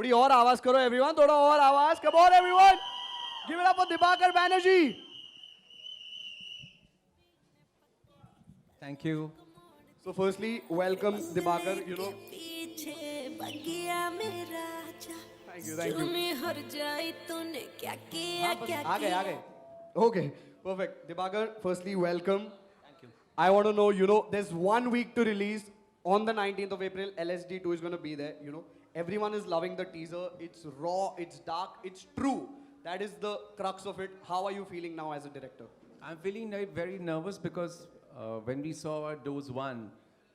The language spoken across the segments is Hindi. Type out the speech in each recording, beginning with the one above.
थोड़ी और आवाज करो एवरीवन, थोड़ा और आवाज. Come on everyone, give it up for Dibakar Banerjee. Thank you. So firstly, welcome Dibakar. Thank you. हाँ बस आ गए. Okay, perfect. Dibakar, firstly, welcome. Thank you. I want to know, there's 1 week to release. On the 19th of April, LSD2 is going to be there. Everyone is loving the teaser. It's raw, it's dark, it's true. That is the crux of it. How are you feeling now as a director? I'm feeling very nervous because when we saw Dose 1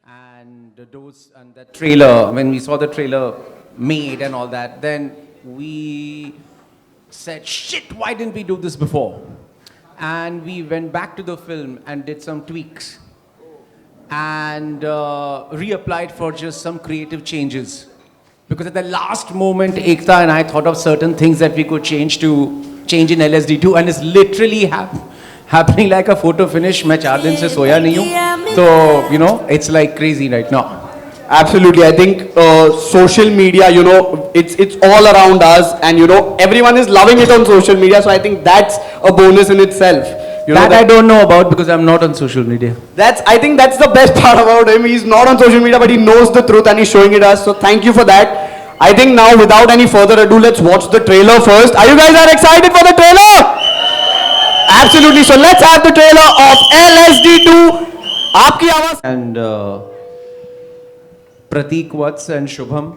and the Dose and that trailer, when we saw the trailer made and all that, then we said, shit, why didn't we do this before? And we went back to the film and did some tweaks and reapplied for just some creative changes. Because at the last moment, Ekta and I thought of certain things that we could change in LSD2, and it's literally happening like a photo finish. मैं 4 दिन से सोया नहीं हूँ, so it's like crazy right now. Absolutely. I think social media, it's all around us, and everyone is loving it on social media. So I think that's a bonus in itself. That I don't know about because I'm not on social media. I think that's the best part about him. He's not on social media, but he knows the truth and he's showing it us. So thank you for that. I think now, without any further ado, let's watch the trailer first. Are you guys excited for the trailer? Absolutely. So let's have the trailer of LSD2. आपकी आवाज. And Pratik Vats and Shubham.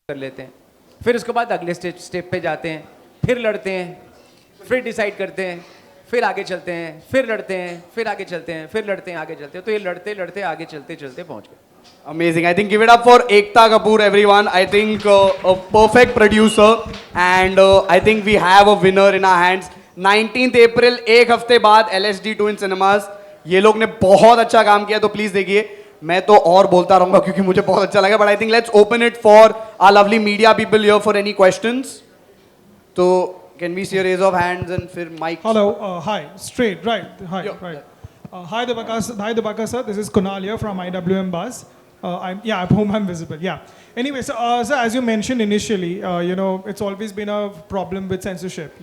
कर लेते हैं, फिर उसके बाद अगले स्टेप पे जाते हैं, फिर लड़ते हैं, फिर डिसाइड करते हैं, फिर आगे चलते हैं, फिर लड़ते हैं, फिर आगे चलते हैं, फिर लड़ते हैं, आगे चलते हैं, तो ये लड़ते लड़ते आगे चलते चलते पहुंच गए. Amazing. I think give it up for Ekta Kapoor, everyone. I think a perfect producer, and I think we have a winner in our hands. 19th April, एक हफ्ते बाद LSD2 in cinemas. ये लोग ने बहुत अच्छा काम किया, तो प्लीज देखिए. मैं तो और बोलता रहूंगा क्योंकि मुझे बहुत अच्छा लगा, but I think let's open it for our lovely media people here for any questions. So can we see a raise of hands and फिर mic? Hello, hi, straight, right, hi, Yeah. right. Hi, Debaka sir, this is Kunal here from IWM Buzz. I hope I'm visible, yeah. Anyway, so as you mentioned initially, it's always been a problem with censorship,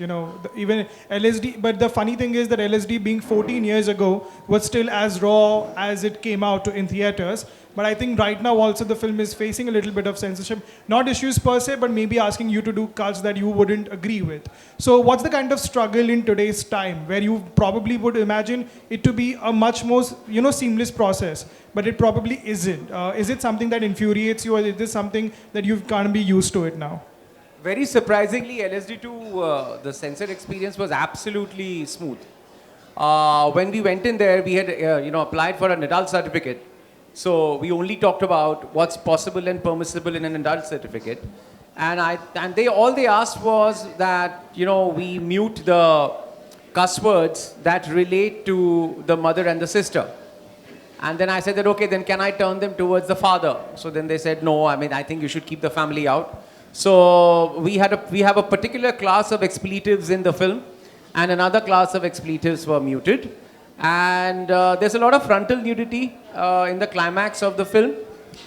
even LSD, but the funny thing is that LSD being 14 years ago was still as raw as it came out in theaters. But I think right now also the film is facing a little bit of censorship. Not issues per se, but maybe asking you to do cuts that you wouldn't agree with. So what's the kind of struggle in today's time where you probably would imagine it to be a much more, seamless process, but it probably isn't. Is it something that infuriates you, or is this something that you've kind of be used to it now? Very surprisingly, LSD2, the censor experience was absolutely smooth. When we went in there, we had applied for an adult certificate. So we only talked about what's possible and permissible in an adult certificate. And all they asked was that, we mute the cuss words that relate to the mother and the sister. And then I said that, okay, then can I turn them towards the father? So then they said, no, I think you should keep the family out. So we have a particular class of expletives in the film, and another class of expletives were muted. And there's a lot of frontal nudity in the climax of the film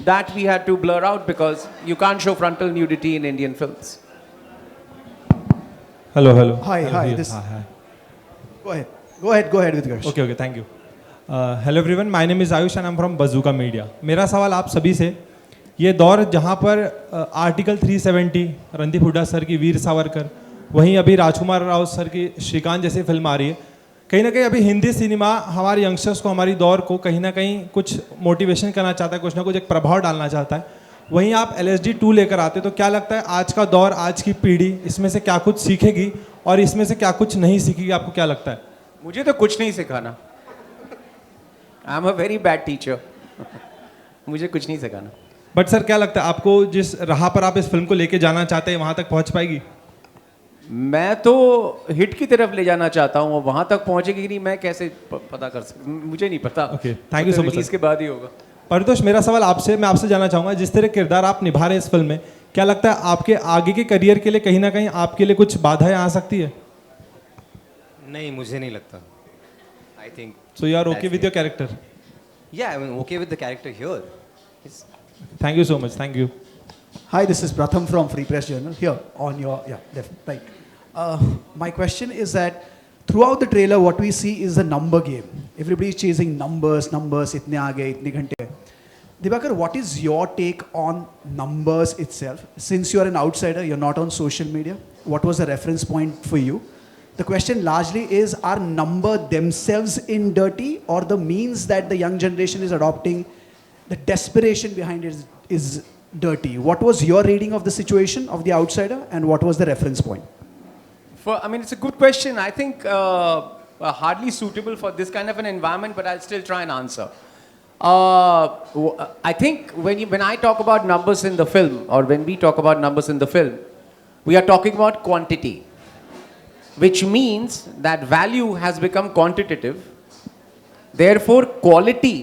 that we had to blur out because you can't show frontal nudity in Indian films. Hello. Hi. Hi. Go ahead with your question. Okay, thank you. Hello everyone, my name is Ayush and I'm from Bazooka Media. मेरा सवाल आप सभी से, ये दौर जहाँ पर आर्टिकल 370 रणदीप हुड्डा सर की वीर सावरकर, वहीं अभी राजकुमार राव सर की श्रीकांत जैसी फिल्म आ रही है, कहीं ना कहीं अभी हिंदी सिनेमा हमारे यंगस्टर्स को, हमारी दौर को कहीं ना कहीं कुछ मोटिवेशन करना चाहता है, कुछ ना कुछ एक प्रभाव डालना चाहता है. वहीं आप LSD2 लेकर आते, तो क्या लगता है आज का दौर, आज की पीढ़ी इसमें से क्या कुछ सीखेगी और इसमें से क्या कुछ नहीं सीखेगी? आपको क्या लगता है? मुझे तो कुछ नहीं सिखाना. I am a very bad teacher. मुझे कुछ नहीं सिखाना. बट सर क्या लगता है आपको, जिस राह पर आप इस फिल्म को लेके जाना चाहते हैं वहाँ तक पहुँच पाएगी? मैं तो हिट की तरफ ले जाना चाहता हूँ, वहाँ तक पहुँचेगी कि नहीं मैं कैसे पता कर सकता, मुझे नहीं पता. Okay, thank you so much. इसके बाद ही होगा. परितोष, मेरा सवाल आपसे, मैं आपसे जानना चाहूँगा, जिस तरह किरदार आप निभा रहे हैं इस फिल्म में, क्या लगता है आपके आगे के करियर के लिए कहीं ना कहीं आपके लिए कुछ बाधाएं आ सकती है? नहीं, मुझे नहीं लगता. I think so you are okay with your character? या I am okay with the character here. Thank you so much. Thank you. Hi, this is Pratham from Free Press Journal. Here on your right. My question is that throughout the trailer, what we see is the number game. Everybody is chasing numbers. इतने आ गए, इतने घंटे. Dibakar, what is your take on numbers itself? Since you are an outsider, you're not on social media. What was the reference point for you? The question largely is: are number themselves in dirty, or the means that the young generation is adopting, the desperation behind it is dirty? What was your reading of the situation of the outsider, and what was the reference point? It's a good question. I think hardly suitable for this kind of an environment, but I'll still try and answer. I think when I talk about numbers in the film, or when we talk about numbers in the film, we are talking about quantity, which means that value has become quantitative. Therefore, quality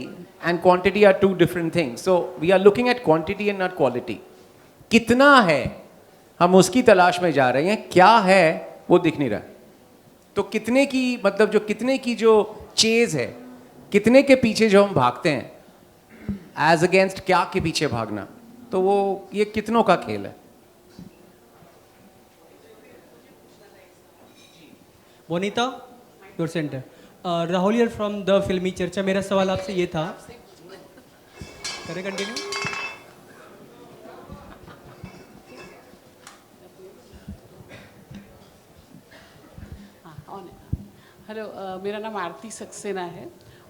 and quantity are two different things. So we are looking at quantity and not quality. कितना है हम उसकी तलाश में जा रहे हैं, क्या है वो दिख नहीं रहा. तो कितने की मतलब जो कितने की जो चेज है, कितने के पीछे जो हम भागते हैं, एज अगेंस्ट क्या के पीछे भागना, तो वो ये कितनों का खेल है. Monita, your centre. Rahul here from the फिल्मी चर्चा. मेरा सवाल आपसे ये था, करें कंटिन्यू? हेलो, मेरा नाम आरती सक्सेना है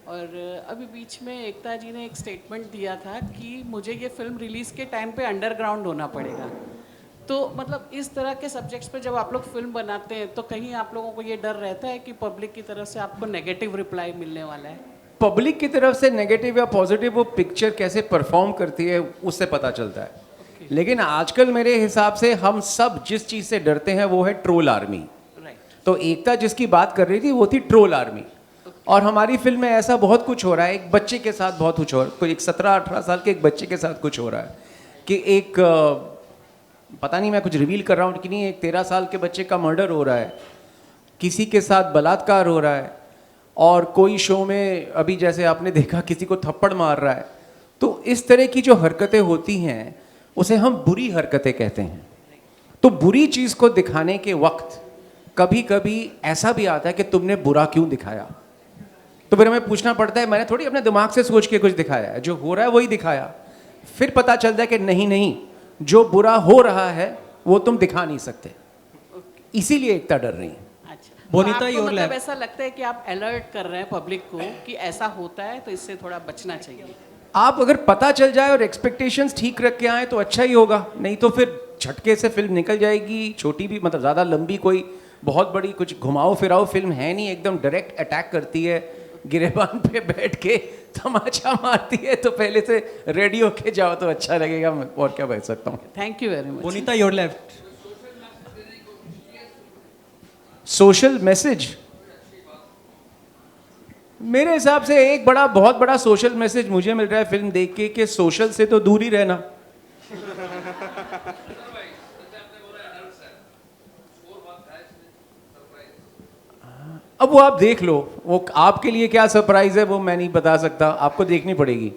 और अभी बीच में एकता जी ने एक स्टेटमेंट दिया था कि मुझे ये फिल्म रिलीज़ के टाइम पे अंडरग्राउंड होना पड़ेगा. तो मतलब इस तरह के सब्जेक्ट्स पे जब आप लोग फिल्म बनाते हैं तो कहीं आप लोगों को ये डर रहता है कि पब्लिक की तरफ से आपको नेगेटिव रिप्लाई मिलने वाला है? पब्लिक की तरफ से नेगेटिव या पॉजिटिव वो पिक्चर कैसे परफॉर्म करती है उससे पता चलता है। लेकिन आजकल मेरे हिसाब से हम सब जिस चीज़ से डरते हैं वो है ट्रोल आर्मी। तो एकता जिसकी बात कर रही थी वो थी ट्रोल आर्मी। और हमारी फिल्म में ऐसा बहुत कुछ हो रहा है, एक बच्चे के साथ बहुत कुछ हो रहा है, कोई एक 17-18 साल के एक बच्चे के साथ कुछ हो रहा है कि एक पता नहीं मैं कुछ रिवील कर रहा हूँ कि नहीं, एक 13 साल के बच्चे का मर्डर हो रहा है, किसी के साथ बलात्कार हो रहा है, और कोई शो में अभी जैसे आपने देखा किसी को थप्पड़ मार रहा है। तो इस तरह की जो हरकतें होती हैं उसे हम बुरी हरकतें कहते हैं। तो बुरी चीज़ को दिखाने के वक्त कभी कभी ऐसा भी आता है कि तुमने बुरा क्यों दिखाया, तो फिर हमें पूछना पड़ता है मैंने थोड़ी अपने दिमाग से सोच के कुछ दिखाया है, जो हो रहा है वही दिखाया। फिर पता चलता है कि नहीं नहीं, जो बुरा हो रहा है वो तुम दिखा नहीं सकते, इसीलिए एकता डर रही है। अच्छा, बोनीता, तो आपको your मतलब lab. ऐसा लगता है कि आप अलर्ट कर रहे हैं पब्लिक को कि ऐसा होता है तो इससे थोड़ा बचना चाहिए? आप अगर पता चल जाए और एक्सपेक्टेशंस ठीक रख के आए तो अच्छा ही होगा, नहीं तो फिर झटके से फिल्म निकल जाएगी। छोटी भी मतलब ज़्यादा लंबी कोई बहुत बड़ी कुछ घुमाओ फिराओ फिल्म है नहीं, एकदम डायरेक्ट अटैक करती है, गिरेबान पे बैठ के तमाचा मारती है, तो पहले से रेडी होके जाओ तो अच्छा लगेगा। और क्या बता सकता हूँ। Thank you very much. Bonita, your left. Social message, मेरे हिसाब से एक बहुत बड़ा सोशल मैसेज मुझे मिल रहा है फिल्म देख के कि सोशल से तो दूर ही रहना। अब वो आप देख लो, वो आपके लिए क्या सरप्राइज है वो मैं नहीं बता सकता, आपको देखनी पड़ेगी।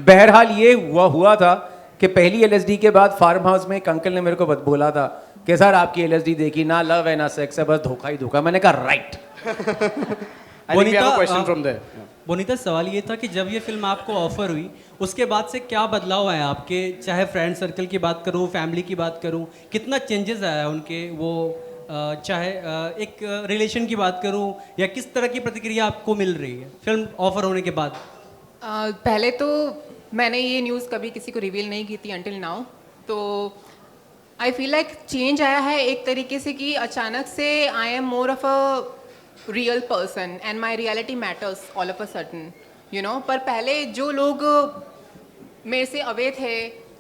बहरहाल ये हुआ था कि पहली एलएसडी के बाद फार्म हाउस में एक अंकल ने मेरे को बोला था कि सर आपकी एलएसडी देखी, ना लव है ना सेक्स है, बस धोखा ही धोखा। मैंने कहा right. I think we have a question from there. बोनीता, सवाल ये था कि जब ये फिल्म आपको ऑफर हुई उसके बाद से क्या बदलाव आया आपके, चाहे फ्रेंड सर्कल की बात करूं, फैमिली की बात करूं, कितना चेंजेस आया उनके, वो चाहे एक रिलेशन की बात करूं, या किस तरह की प्रतिक्रिया आपको मिल रही है फिल्म ऑफर होने के बाद? पहले तो मैंने ये न्यूज़ कभी किसी को रिवील नहीं की थी अंटिल नाउ, तो आई फील लाइक चेंज आया है एक तरीके से कि अचानक से I am more of a real person and my reality matters all of a sudden, you know. पर पहले जो लोग मेरे से अवे थे,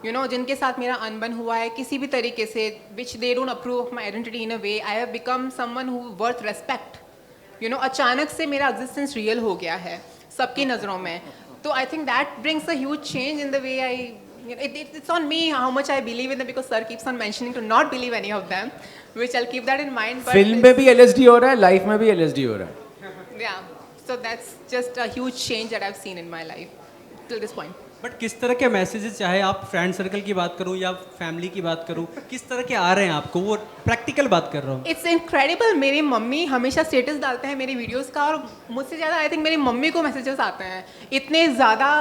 यू नो, जिनके साथ मेरा अनबन हुआ है किसी भी तरीके से, which they don't approve of my identity in a way, I have become someone who worth respect, you know. अचानक से मेरा एग्जिस्टेंस रियल हो गया है सबकी नज़रों में, तो I think that brings a huge change in the way I, it's on me how much I believe in them, because sir keeps on mentioning to not believe any of them, which I'll keep that in mind. But film में भी एलएसडी हो रहा है, लाइफ में भी एलएसडी हो रहा है। yeah, so that's just a huge change that I've seen in my life till this point. But किस तरह के मैसेजेस, चाहे आप फ्रेंड सर्कल की बात करूं या फैमिली की बात करूं, किस तरह के आ रहे हैं आपको, वो प्रैक्टिकल बात कर रहा हूं। It's incredible. मेरी मम्मी हमेशा स्टेटस डालते हैं मेरी वीडियोस का, और मुझसे ज़्यादा आई थिंक मेरी मम्मी को मैसेजेस आते हैं। इतने ज़्यादा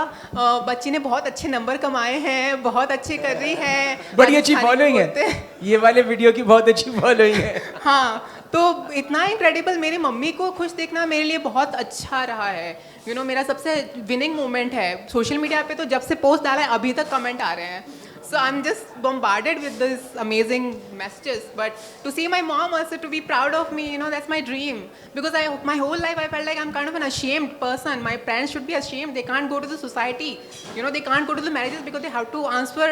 बच्ची ने बहुत अच्छे नंबर कमाए हैं, बहुत अच्छे कर रही है, बड़ी अच्छी फॉलोइंग है, ये वाले वीडियो की बहुत अच्छी फॉलोइंग है। हाँ, तो इतना इनक्रेडिबल, मेरी मम्मी को खुश देखना मेरे लिए बहुत अच्छा रहा है, यू नो। मेरा सबसे विनिंग मोमेंट है सोशल मीडिया पे, तो जब से पोस्ट डाला है अभी तक कमेंट आ रहे हैं, so I am just bombarded with this amazing messages. But to see my mom also to be proud of me, you know, that's my dream, because my whole life I felt like I'm kind of an ashamed person. My parents should be ashamed, they can't go to the society, you know, they can't go to the marriages because they have to answer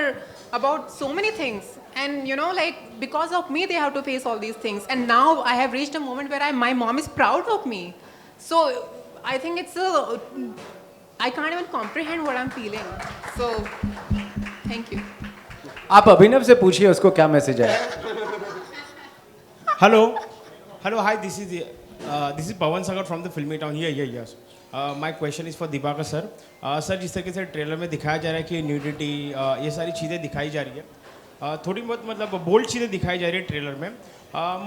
about so many things, and you know, like, because of me they have to face all these things, and now I have reached a moment where my mom is proud of me. So I think I can't even comprehend what I'm feeling. So thank you. आप अभिनव से पूछिए उसको क्या मैसेज है। Hello, hi. This is Pawan Sagar from the Filmy Town. Yes. My question is for Dibakar sir. Sir, जिस तरीके से ट्रेलर में दिखाया जा रहा है कि न्यूडिटी, ये सारी चीज़ें दिखाई जा रही है, थोड़ी बहुत मतलब बोल्ड चीज़ें दिखाई जा रही है ट्रेलर में,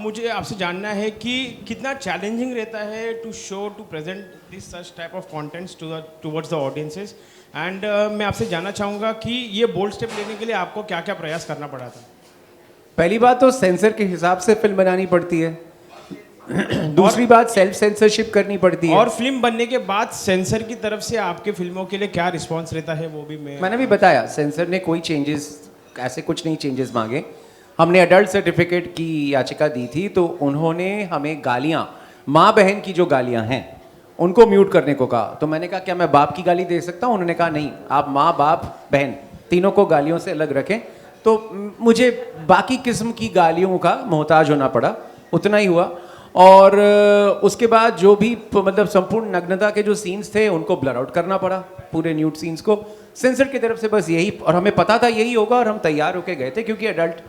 मुझे आपसे जानना है कि कितना चैलेंजिंग रहता है to show, to present this such type of contents towards the audiences, and मैं आपसे जानना चाहूँगा कि ये बोल्ड स्टेप लेने के लिए आपको क्या क्या प्रयास करना पड़ा था? पहली बात तो सेंसर के हिसाब से फिल्म बनानी पड़ती है, दूसरी बात सेल्फ सेंसरशिप करनी पड़ती है, और फिल्म बनने के बाद सेंसर की तरफ से आपके फिल्मों के लिए क्या रिस्पॉन्स रहता है वो भी मैंने भी बताया। सेंसर ने कोई चेंजेस, ऐसे कुछ नहीं चेंजेस मांगे। हमने अडल्ट सर्टिफिकेट की याचिका दी थी, तो उन्होंने हमें गालियाँ, माँ बहन की जो गालियाँ हैं उनको म्यूट करने को कहा। तो मैंने कहा क्या मैं बाप की गाली दे सकता हूँ? उन्होंने कहा नहीं, आप माँ बाप बहन तीनों को गालियों से अलग रखें। तो मुझे बाकी किस्म की गालियों का मोहताज होना पड़ा, उतना ही हुआ। और उसके बाद जो भी मतलब संपूर्ण नग्नता के जो सीन्स थे उनको ब्लर आउट करना पड़ा, पूरे न्यूड सीन्स को सेंसर की तरफ से। बस यही, और हमें पता था यही होगा और हम तैयार होके गए थे क्योंकि अडल्ट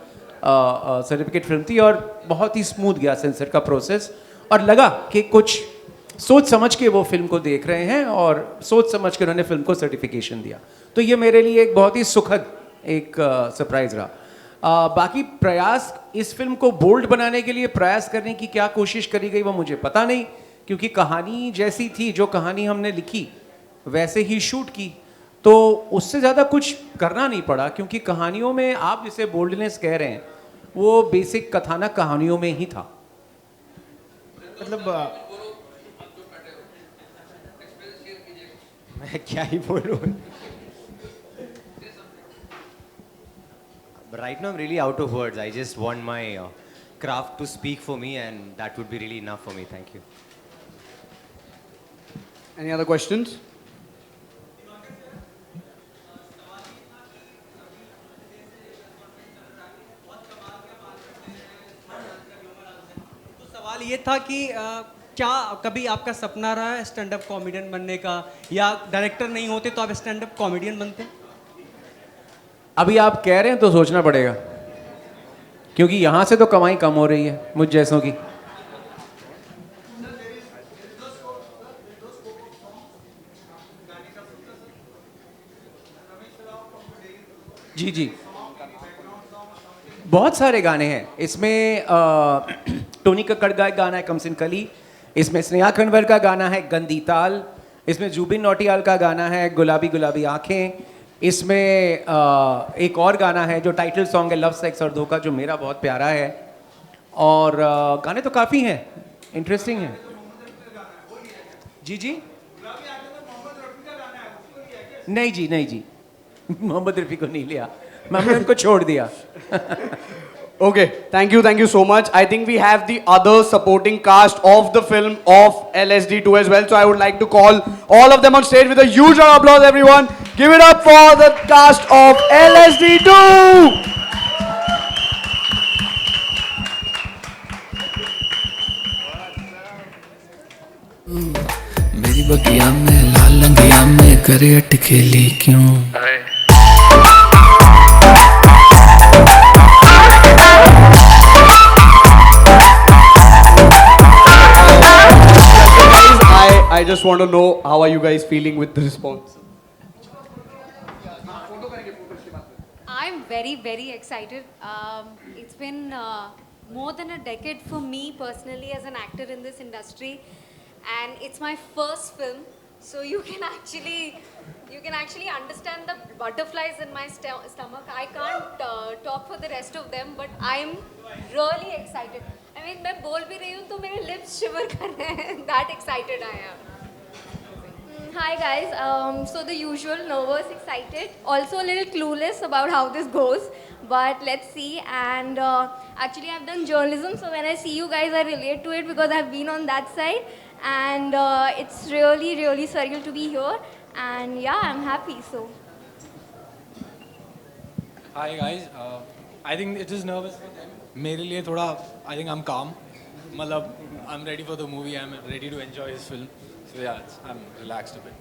सर्टिफिकेट फिल्म थी और बहुत ही स्मूथ गया सेंसर का प्रोसेस। और लगा कि कुछ सोच समझ के वो फिल्म को देख रहे हैं और सोच समझ के उन्होंने फिल्म को सर्टिफिकेशन दिया। तो ये मेरे लिए एक बहुत ही सुखद एक सरप्राइज रहा। बाकी प्रयास, इस फिल्म को बोल्ड बनाने के लिए प्रयास करने की क्या कोशिश करी गई वो मुझे पता नहीं, क्योंकि कहानी जैसी थी, जो कहानी हमने लिखी वैसे ही शूट की, तो उससे ज़्यादा कुछ करना नहीं पड़ा। क्योंकि कहानियों में आप जिसे बोल्डनेस कह रहे हैं वो बेसिक कथानक कहानियों में ही था। मतलब मैं क्या ही बोलूँ। Right now I'm really out of words. I just want my craft to speak for me, and that would be really enough for me. Thank you. Any other questions? तो सवाल ये था कि क्या कभी आपका सपना रहा है स्टैंड अप कॉमेडियन बनने का, या डायरेक्टर नहीं होते तो आप स्टैंड अप कॉमेडियन बनते? अभी आप कह रहे हैं तो सोचना पड़ेगा, क्योंकि यहाँ से तो कमाई कम हो रही है मुझ जैसों की। जी जी, बहुत सारे गाने हैं इसमें। टोनी कक्कड़ का एक गाना है कमसिन कली, इसमें स्नेहा खंडवर का गाना है गंदी ताल, इसमें जुबिन नौटियाल का गाना है गुलाबी गुलाबी आंखें, इसमें एक और गाना है जो टाइटल सॉन्ग है लव सेक्स और धोखा, जो मेरा बहुत प्यारा है। और गाने तो काफ़ी हैं, इंटरेस्टिंग हैं। जी जी, नहीं जी, नहीं जी, मोहम्मद रफ़ी को नहीं लिया, मैंने उनको छोड़ दिया। Okay, thank you so much. I think we have the other supporting cast of the film of LSD2 as well. So I would like to call all of them on stage with a huge round of applause, everyone. Give it up for the cast of LSD2. मेरी बगिया में लाल लंगिया में करे अटकेली क्यों? I just want to know, how are you guys feeling with the response? I'm very excited. It's been more than a decade for me personally as an actor in this industry, and it's my first film, so you can actually understand the butterflies in my stomach. I can't talk for the rest of them, but I'm really excited. I mean, मैं बोल भी रही हूँ तो मेरे lips shiver कर रहे हैं. That excited I am. Hi guys, so the usual, nervous, excited, also a little clueless about how this goes, but let's see. And actually I've done journalism, so when I see you guys I relate to it because I've been on that side, and it's really surreal to be here, and yeah, I'm happy. So Hi guys, I think it is nervous for them. मेरे लिए थोड़ा, I think I'm calm. मतलब I'm ready for the movie. I'm ready to enjoy this film. So yeah, I'm relaxed a bit.